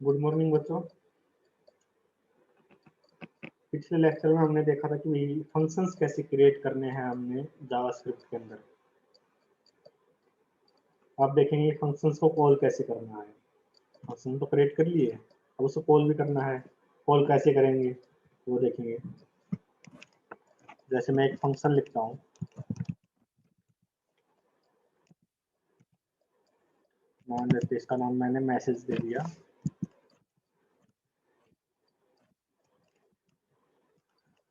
Good morning बच्चों। पिछले lecture में हमने देखा था कि फंक्शंस कैसे क्रिएट करने हैं हमने जावास्क्रिप्ट के अंदर। अब देखेंगे फंक्शंस को कॉल कैसे करना है। फंक्शन तो क्रिएट कर लिए, अब उसको कॉल भी करना है। कॉल कैसे करेंगे वो देखेंगे। जैसे मैं एक फंक्शन लिखता हूँ, मान लेते इसका नाम मैंने मैसेज दे दिया,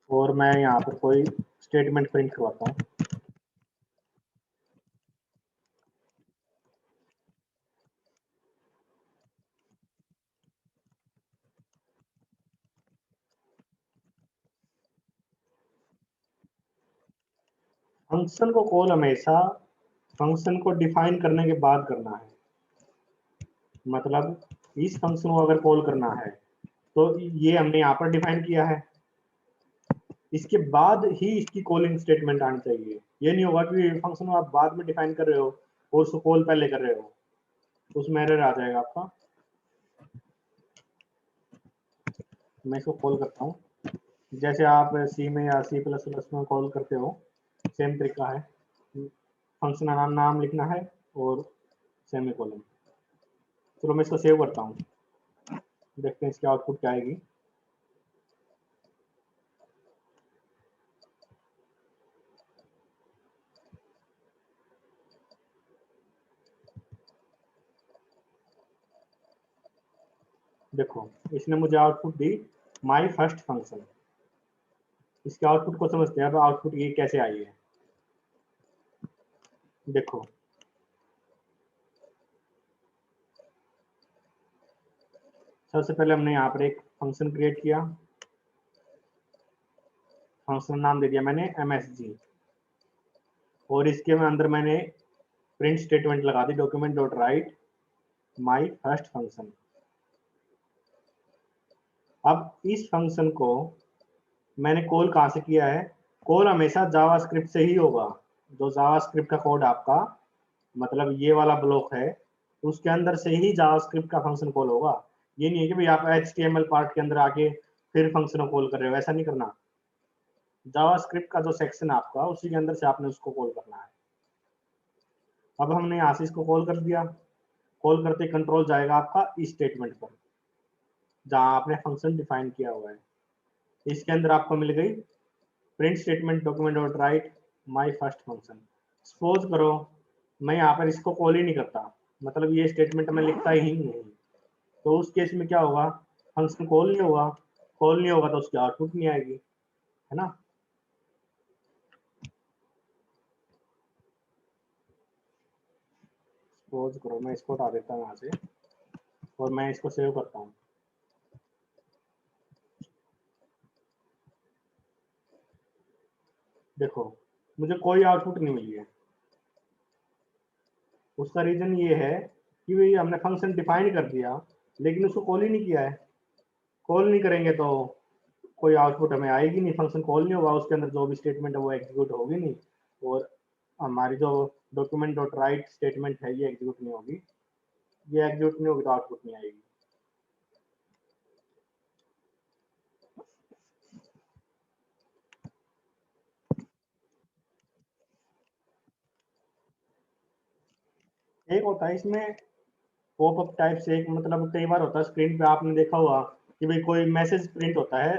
और मैं यहाँ पर कोई स्टेटमेंट प्रिंट करवाता हूँ। फंक्शन को कॉल हमेशा फंक्शन को डिफाइन करने के बाद करना है। मतलब इस फंक्शन को अगर कॉल करना है तो ये हमने यहाँ पर डिफाइन किया है, इसके बाद ही इसकी कॉलिंग स्टेटमेंट आनी चाहिए। ये नहीं होगा कि फंक्शन को आप बाद में डिफाइन कर रहे हो और उसको कॉल पहले कर रहे हो, उसमें एरर आ जाएगा आपका। मैं इसको कॉल करता हूँ जैसे आप सी में या सी प्लस प्लस में कॉल करते हो, सेम तरीका है। फंक्शन का नाम लिखना है और सेमी कॉलन। चलो मैं इसको सेव करता हूँ, देखते हैं इसकी आउटपुट क्या आएगी। देखो इसने मुझे output the my first function. इसके आउटपुट को समझते हैं। अब आउटपुट ये कैसे आई है, देखो सबसे पहले हमने यहाँ पर एक फंक्शन क्रिएट किया, फंक्शन नाम दे दिया मैंने msg, और इसके अंदर मैंने प्रिंट स्टेटमेंट लगा the document dot right my first function. अब इस फंक्शन को मैंने कॉल कहाँ से किया है, कॉल हमेशा जावास्क्रिप्ट से ही होगा। जो जावास्क्रिप्ट का कोड आपका मतलब ये वाला ब्लॉक है, उसके अंदर से ही जावास्क्रिप्ट का फंक्शन कॉल होगा। ये नहीं है कि भाई आप HTML पार्ट के अंदर आके फिर फंक्शन को कॉल कर रहे हो, ऐसा नहीं करना। जावास्क्रिप्ट का जो सेक्शन है आपका, उसी के अंदर से आपने उसको कॉल करना है। अब हमने यहाँ से इसको कॉल कर दिया, कॉल करते कंट्रोल जाएगा आपका इस स्टेटमेंट पर जहां आपने फंक्शन डिफाइन किया हुआ है। इसके अंदर आपको मिल गई print statement document dot right my first function. Suppose करो मैं यहाँ पर इसको कॉल ही नहीं करता, मतलब ये स्टेटमेंट मैं लिखता ही नहीं, तो उस केस में क्या होगा, फंक्शन कॉल नहीं होगा। कॉल नहीं होगा तो उसकी आउटपुट नहीं आएगी, है ना। सपोज करो मैं इसको हटा देता हूँ यहाँ से और मैं इसको सेव करता हूँ। देखो मुझे कोई आउटपुट नहीं मिली है। उसका रीजन ये है कि भाई हमने फंक्शन डिफाइन कर दिया लेकिन उसको कॉल ही नहीं किया है। कॉल नहीं करेंगे तो कोई आउटपुट हमें आएगी नहीं, फंक्शन कॉल नहीं होगा, उसके अंदर जो भी स्टेटमेंट है वो एग्जीक्यूट होगी नहीं, और हमारी जो डॉक्यूमेंट डॉट राइट स्टेटमेंट है ये एग्जीक्यूट नहीं होगी। ये एग्जीक्यूट नहीं होगी तो आउटपुट नहीं आएगी। एक होता है इसमें पॉपअप टाइप से, एक मतलब कई बार होता है स्क्रीन पे आपने देखा हुआ कि भाई कोई मैसेज प्रिंट होता है,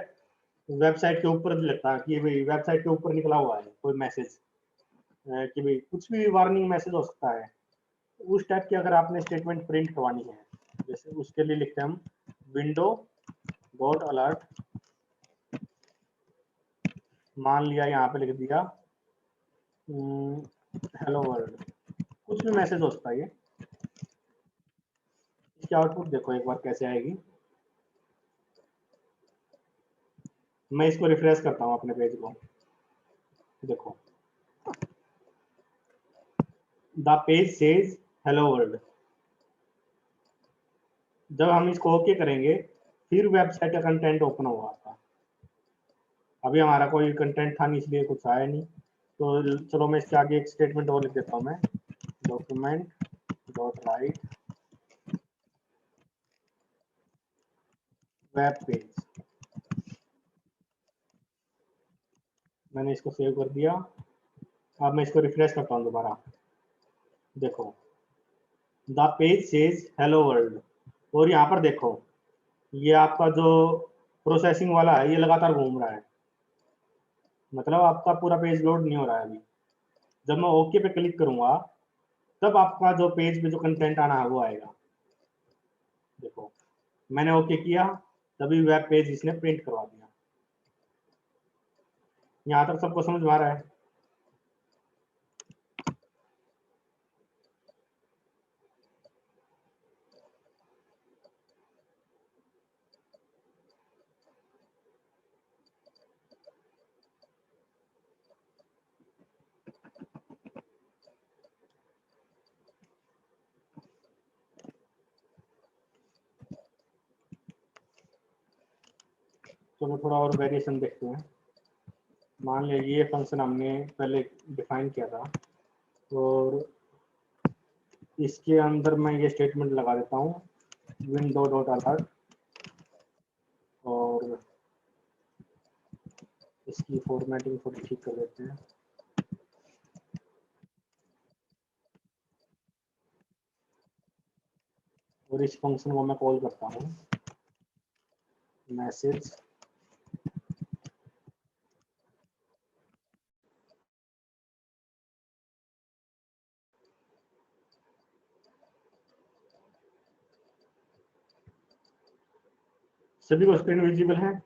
वेबसाइट के ऊपर लगता है कि भाई वेबसाइट के ऊपर निकला हुआ है कोई मैसेज, कि भाई कुछ भी वार्निंग मैसेज हो सकता है। उस टाइप की अगर आपने स्टेटमेंट प्रिंट करवानी है, जैसे उसके लिए लिखते हैं हम विंडो डॉट अलर्ट, मान लिया यहाँ पे लिख दिया हेलो वर्ल्ड, कुछ भी मैसेज हो सकता है ये। इसकी आउटपुट देखो एक बार कैसे आएगी। मैं इसको रिफ्रेश करता हूँ अपने पेज को, देखो the page says hello world. जब हम इसको ओके करेंगे फिर वेबसाइट का कंटेंट ओपन होगा आपका। अभी हमारा कोई कंटेंट था नहीं इसलिए कुछ आया नहीं, तो चलो मैं इसके आगे एक स्टेटमेंट और लिख देता हूँ मैं, document dot right web page, मैंने इसको सेव कर दिया। अब मैं इसको रिफ्रेश करता हूँ दोबारा, देखो the page says hello world, और यहाँ पर देखो ये आपका जो प्रोसेसिंग वाला है ये लगातार घूम रहा है, मतलब आपका पूरा पेज लोड नहीं हो रहा है अभी। जब मैं ओके पे क्लिक करूंगा तब आपका जो पेज पे जो कंटेंट आना है वो आएगा। देखो मैंने ओके किया तभी वेब पेज इसने प्रिंट करवा दिया। यहाँ तक सबको समझ में आ रहा है? चलो थोड़ा और वेरिएशन देखते हैं। मान लीजिए ये फंक्शन हमने पहले डिफाइन किया था, और इसके अंदर मैं ये स्टेटमेंट लगा देता हूँ विंडो डॉट अलर्ट, और इसकी फॉर्मेटिंग थोड़ी ठीक कर देते हैं। और इस फंक्शन को मैं कॉल करता हूँ मैसेज सभी को स्क्रीन विजिबल है?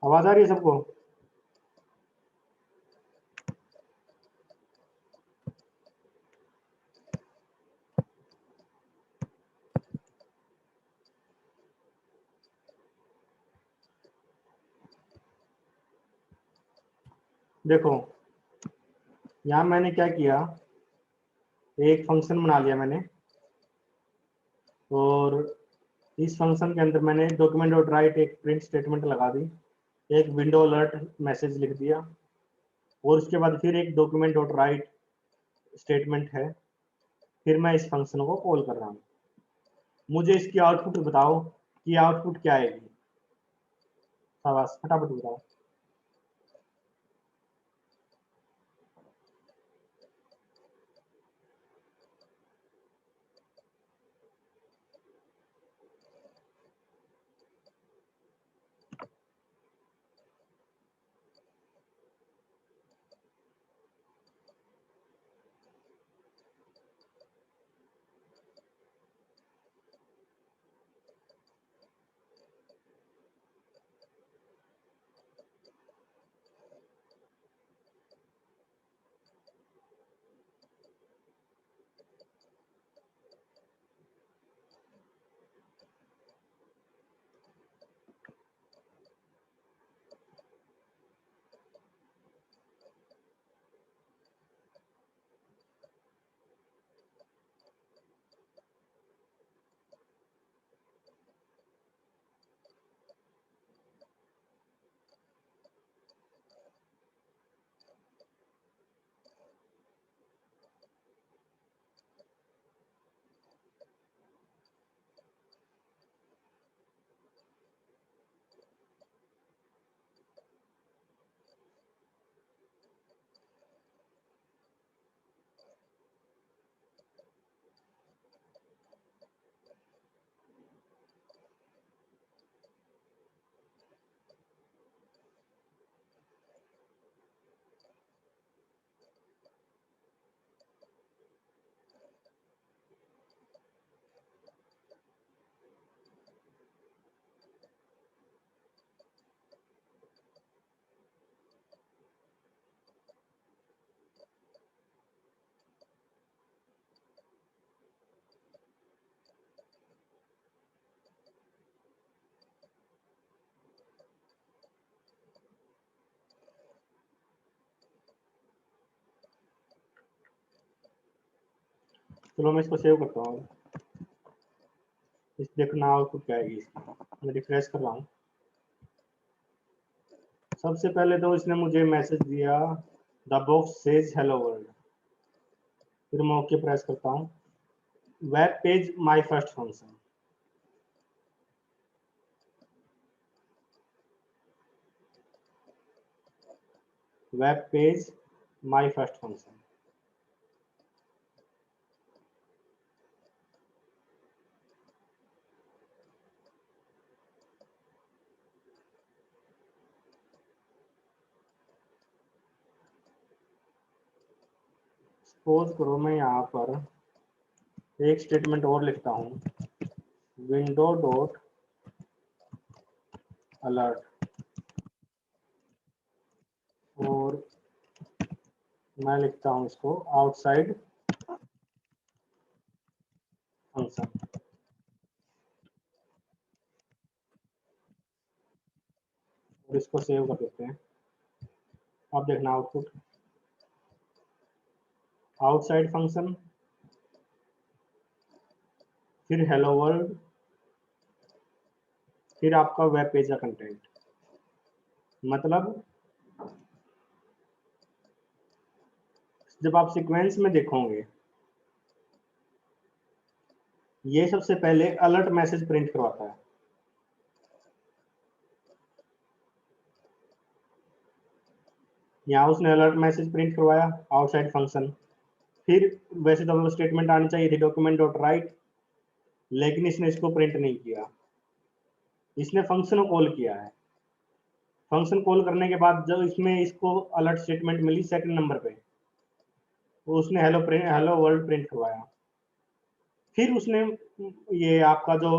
आवाज आ रही है सबको? देखो यहाँ मैंने क्या किया, एक फंक्शन बना लिया मैंने, और इस फंक्शन के अंदर मैंने डॉक्यूमेंट डॉट राइट एक प्रिंट स्टेटमेंट लगा दी, एक विंडो अलर्ट मैसेज लिख दिया, और उसके बाद फिर एक डॉक्यूमेंट डॉट राइट स्टेटमेंट है, फिर मैं इस फंक्शन को कॉल कर रहा हूँ। मुझे इसकी आउटपुट बताओ कि आउटपुट क्या आएगी, शाबाश फटाफट बताओ। चलो मैं इसको सेव करता हूँ। इस देखना आउटपुट क्या आएगी इसकी। मैं रिफ्रेश कर रहा हूँ। सबसे पहले तो इसने मुझे मैसेज दिया the box says hello world. फिर मैं ओके प्रेस करता हूँ। Web page my first function. Web page my first function. Suppose करो मैं यहाँ पर एक स्टेटमेंट और लिखता हूँ, विंडो डॉट अलर्ट, और मैं लिखता हूँ इसको आउटसाइड फंक्शन। और इसको सेव कर देते हैं। अब देखना आउटपुट, आउटसाइड फंक्शन, फिर हेलो वर्ल्ड, फिर आपका वेब पेज का कंटेंट। मतलब जब आप सीक्वेंस में देखोगे, ये सबसे पहले अलर्ट मैसेज प्रिंट करवाता है। यहाँ उसने अलर्ट मैसेज प्रिंट करवाया, आउटसाइड फंक्शन। फिर वैसे तो स्टेटमेंट आनी चाहिए थी डॉक्यूमेंट डॉट राइट, लेकिन इसने इसको प्रिंट नहीं किया, इसने फंक्शन को कॉल किया है। फंक्शन कॉल करने के बाद जब इसमें इसको अलर्ट स्टेटमेंट मिली सेकंड नंबर पे, तो उसने हेलो वर्ल्ड प्रिंट करवाया। फिर उसने ये आपका जो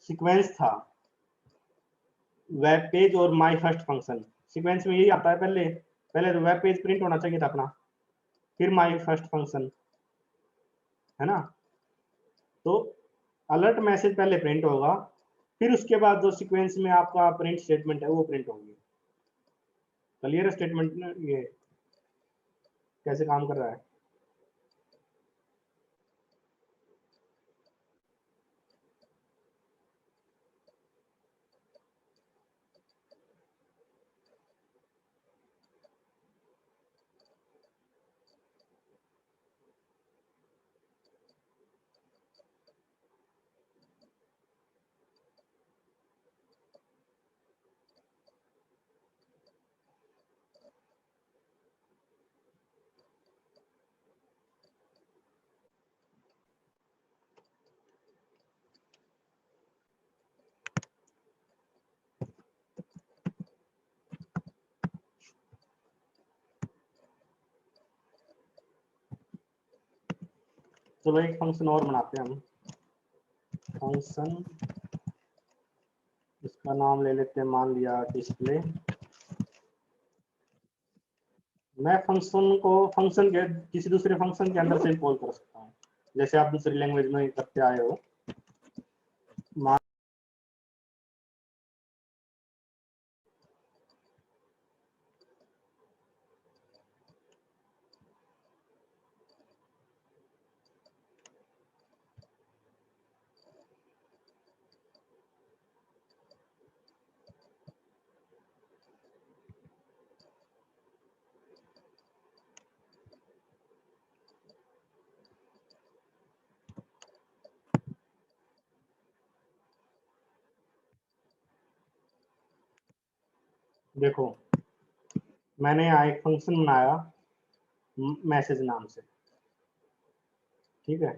सीक्वेंस था, वेब पेज और माय फर्स्ट फंक्शन, सीक्वेंस में यही आता है। पहले पहले तो वेब पेज प्रिंट होना चाहिए था अपना, फिर माय फर्स्ट फंक्शन, है ना। तो अलर्ट मैसेज पहले प्रिंट होगा, फिर उसके बाद जो सीक्वेंस में आपका प्रिंट स्टेटमेंट है वो प्रिंट होगी। क्लियर स्टेटमेंट ये कैसे काम कर रहा है। चलो एक फंक्शन और बनाते हैं हम। फंक्शन, इसका नाम ले लेते हैं, मान लिया डिस्प्ले। मैं फंक्शन के किसी दूसरे फंक्शन के अंदर से कॉल कर सकता हूँ, जैसे आप दूसरी लैंग्वेज में करते आए हो। देखो मैंने यहाँ एक फंक्शन बनाया मैसेज नाम से, ठीक है,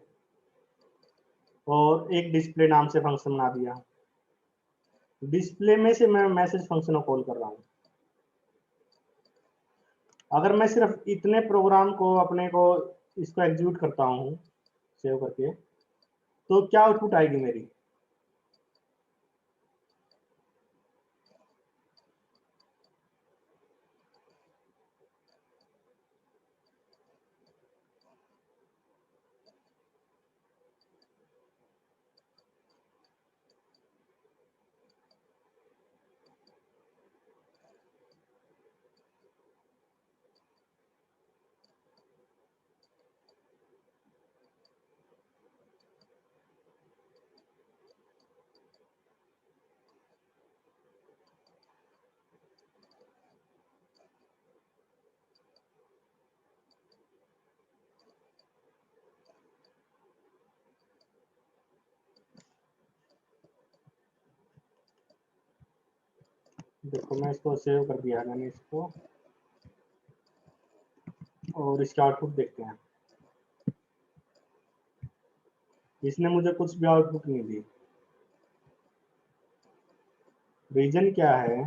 और एक डिस्प्ले नाम से फंक्शन बना दिया। डिस्प्ले में से मैं मैसेज फंक्शन को कॉल कर रहा हूँ। अगर मैं सिर्फ इतने प्रोग्राम को अपने को इसको एग्जीक्यूट करता हूँ सेव करके, तो क्या आउटपुट आएगी मेरी। देखो मैं इसको सेव कर दिया है मैंने इसको, और इसके आउटपुट देखते हैं। इसने मुझे कुछ भी आउटपुट नहीं दी। रीजन क्या है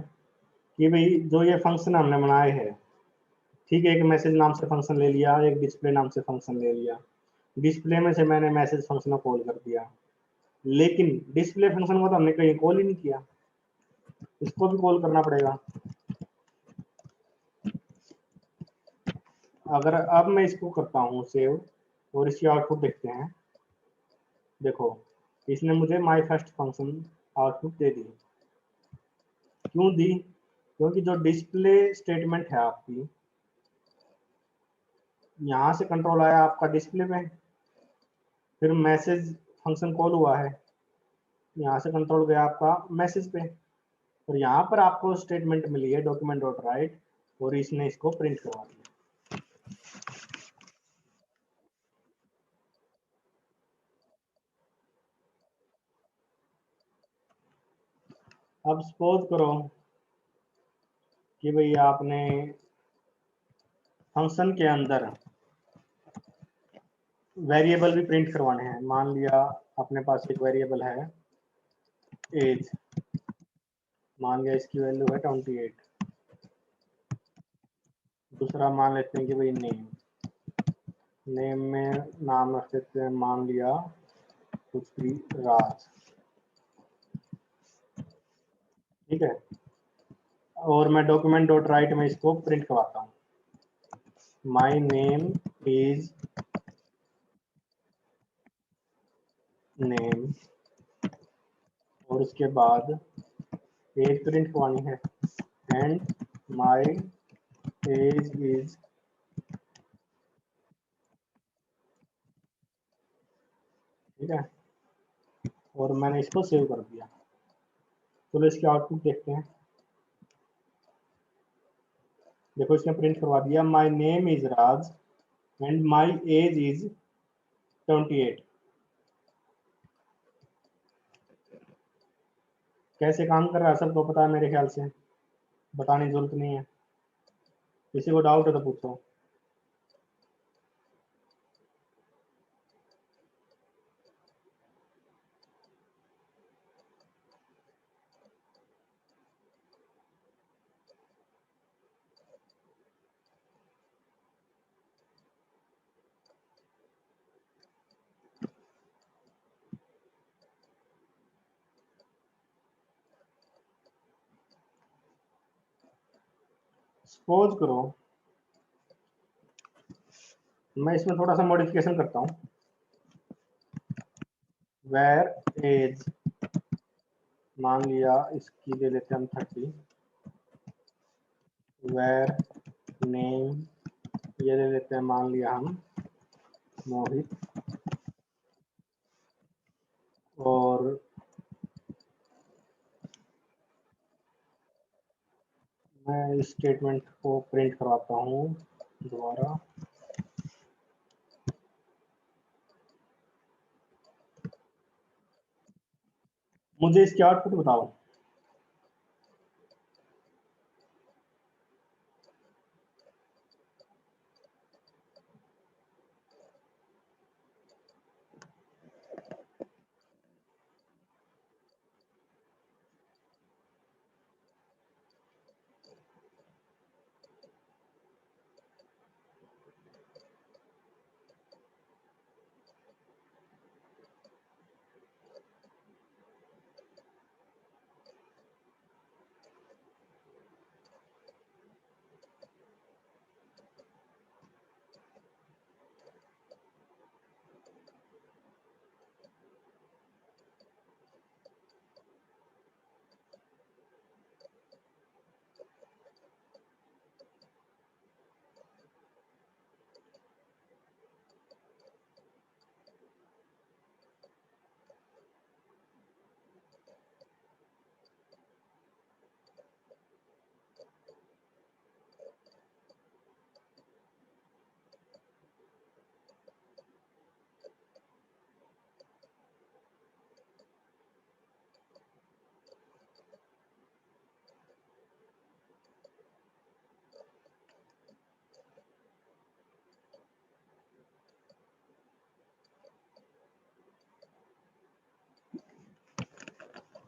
कि भाई जो ये फंक्शन हमने बनाए हैं, ठीक है, एक मैसेज नाम से फंक्शन ले लिया, एक डिस्प्ले नाम से फंक्शन ले लिया, डिस्प्ले में से मैंने मैसेज फंक्शन को कॉल कर दिया, लेकिन डिस्प्ले फंक्शन को तो हमने कहीं कॉल ही नहीं किया, इसको भी कॉल करना पड़ेगा। अगर अब मैं इसको करता हूँ सेव और इसकी आउटपुट देखते हैं, देखो इसने मुझे माई फर्स्ट फंक्शन आउटपुट दे दी। क्यों दी? क्योंकि जो डिस्प्ले स्टेटमेंट है आपकी, यहाँ से कंट्रोल आया आपका डिस्प्ले में, फिर मैसेज फंक्शन कॉल हुआ है, यहाँ से कंट्रोल गया आपका मैसेज पे, और यहाँ पर आपको स्टेटमेंट मिली है डॉक्यूमेंट डॉट राइट, और इसने इसको प्रिंट करवा दिया। अब सपोज करो कि भाई आपने फंक्शन के अंदर वेरिएबल भी प्रिंट करवाने हैं। मान लिया अपने पास एक वेरिएबल है एज, मान लिया इसकी वैल्यू है 28। दूसरा मान लेते हैं कि भाई नेम, नेम में नाम रख देते हैं, मान लिया कुछ भी राज, ठीक है, और मैं डॉक्यूमेंट डॉट राइट में इसको प्रिंट करवाता हूँ, माई नेम इज नेम, और उसके बाद एज प्रिंट करवानी है, एंड माई एज इज, ठीक है, और मैंने इसको सेव कर दिया। चलो इसके आउटपुट देखते हैं। देखो इसने प्रिंट करवा दिया my name is Raj and my age is 28। कैसे काम कर रहा है सबको पता है मेरे ख्याल से, बताने की जरूरत नहीं है। किसी को डाउट है तो पूछो। सपोज करो मैं इसमें थोड़ा सा मॉडिफिकेशन करता हूँ, वेर एज, मान लिया इसकी दे देते हैं हम 30, वेर नेम ये दे देते हैं मान लिया हम मोहित, और मैं इस स्टेटमेंट को प्रिंट करवाता हूँ दोबारा। मुझे इसके आउटपुट बताओ।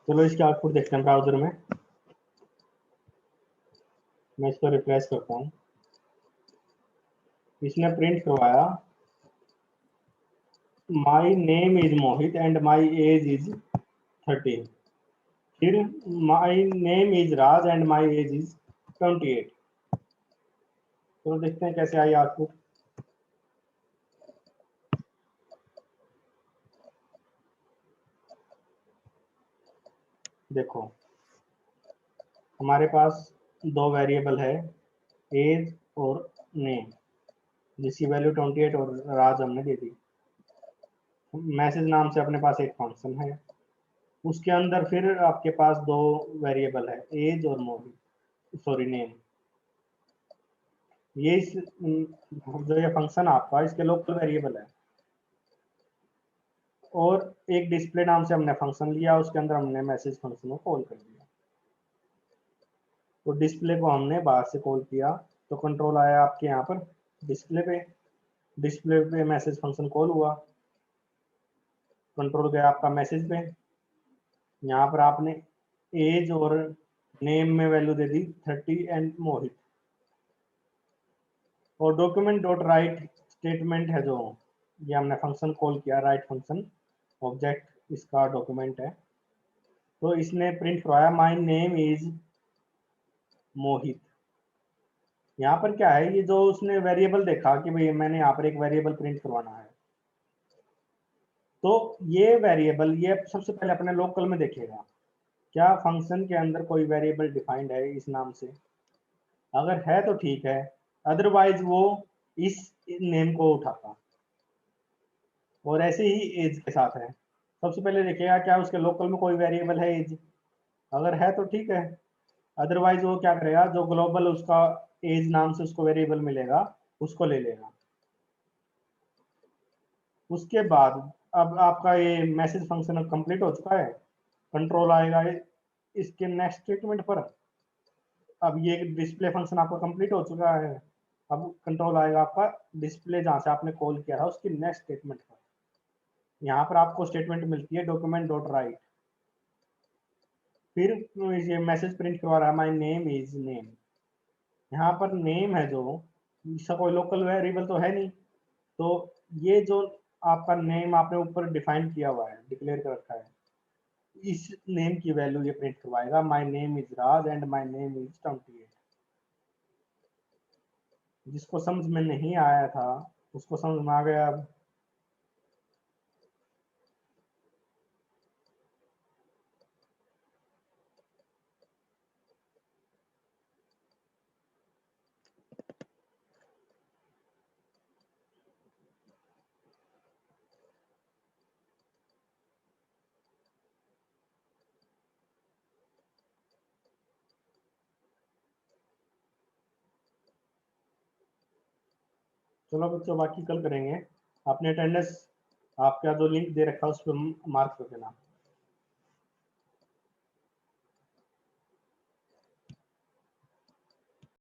चलो इसके आउटपुट देखते हैं ब्राउजर में। मैं इसको रिफ्रेश करता हूँ। इसने प्रिंट करवाया my name is Mohit and my age is 13। फिर my name is Raj and my age is 28। तो देखते हैं कैसे आई आउटपुट। देखो हमारे पास दो वेरिएबल है, एज और नेम, जिसकी वैल्यू 28 और राज हमने दे दी। मैसेज नाम से अपने पास एक फंक्शन है, उसके अंदर फिर आपके पास दो वेरिएबल है, एज और मोहित, सॉरी नेम। ये इस जो ये फंक्शन आपका इसके लोकल वेरिएबल है, और एक डिस्प्ले नाम से हमने फंक्शन लिया, उसके अंदर हमने मैसेज फंक्शन को कॉल कर दिया। तो डिस्प्ले को हमने बाहर से कॉल किया तो कंट्रोल आया आपके यहाँ पर डिस्प्ले पे। डिस्प्ले पे मैसेज फंक्शन कॉल हुआ, कंट्रोल गया आपका मैसेज पे। यहाँ पर आपने एज और नेम में वैल्यू दे दी 30 एंड मोहित। और डॉक्यूमेंट डॉट राइट स्टेटमेंट है जो ये हमने फंक्शन कॉल किया, राइट फंक्शन ऑब्जेक्ट इसका डॉक्यूमेंट है। तो इसने प्रिंट करवाया माई नेम इज मोहित। यहाँ पर क्या है, ये जो उसने वेरिएबल देखा कि भाई मैंने यहाँ पर एक वेरिएबल प्रिंट करवाना है, तो ये वेरिएबल ये सबसे पहले अपने लोकल में देखेगा क्या फंक्शन के अंदर कोई वेरिएबल डिफाइंड है इस नाम से। अगर है तो ठीक है, अदरवाइज वो इस नेम को उठाता। और ऐसे ही एज के साथ है, सबसे पहले देखेगा क्या उसके लोकल में कोई वेरिएबल है एज, अगर है तो ठीक है, अदरवाइज वो क्या करेगा, जो ग्लोबल उसका एज नाम से उसको वेरिएबल मिलेगा उसको ले लेगा। उसके बाद अब आपका ये मैसेज फंक्शन कंप्लीट हो चुका है, कंट्रोल आएगा इसके नेक्स्ट स्टेटमेंट पर। अब ये डिस्प्ले फंक्शन आपका कंप्लीट हो चुका है, अब कंट्रोल आएगा आपका डिस्प्ले जहां से आपने कॉल किया था उसकी नेक्स्ट स्टेटमेंट पर। यहाँ पर आपको स्टेटमेंट मिलती है डॉक्यूमेंट डॉट राइट। फिर ये मैसेज प्रिंट करवा रहा है माई नेम इज नेम। यहाँ पर नेम है जो इसका कोई लोकल वेरिएबल तो है नहीं, तो ये जो आपका नेम आपने ऊपर डिफाइन किया हुआ है, डिक्लेयर कर रखा है, इस नेम की वैल्यू ये प्रिंट करवाएगा my name is Raj and my name is 28। जिसको समझ में नहीं आया था उसको समझ में आ गया अब। चलो बच्चों बाकी कल करेंगे। आपने अटेंडेंस आपका जो लिंक दे रखा है उस पर मार्क कर देना।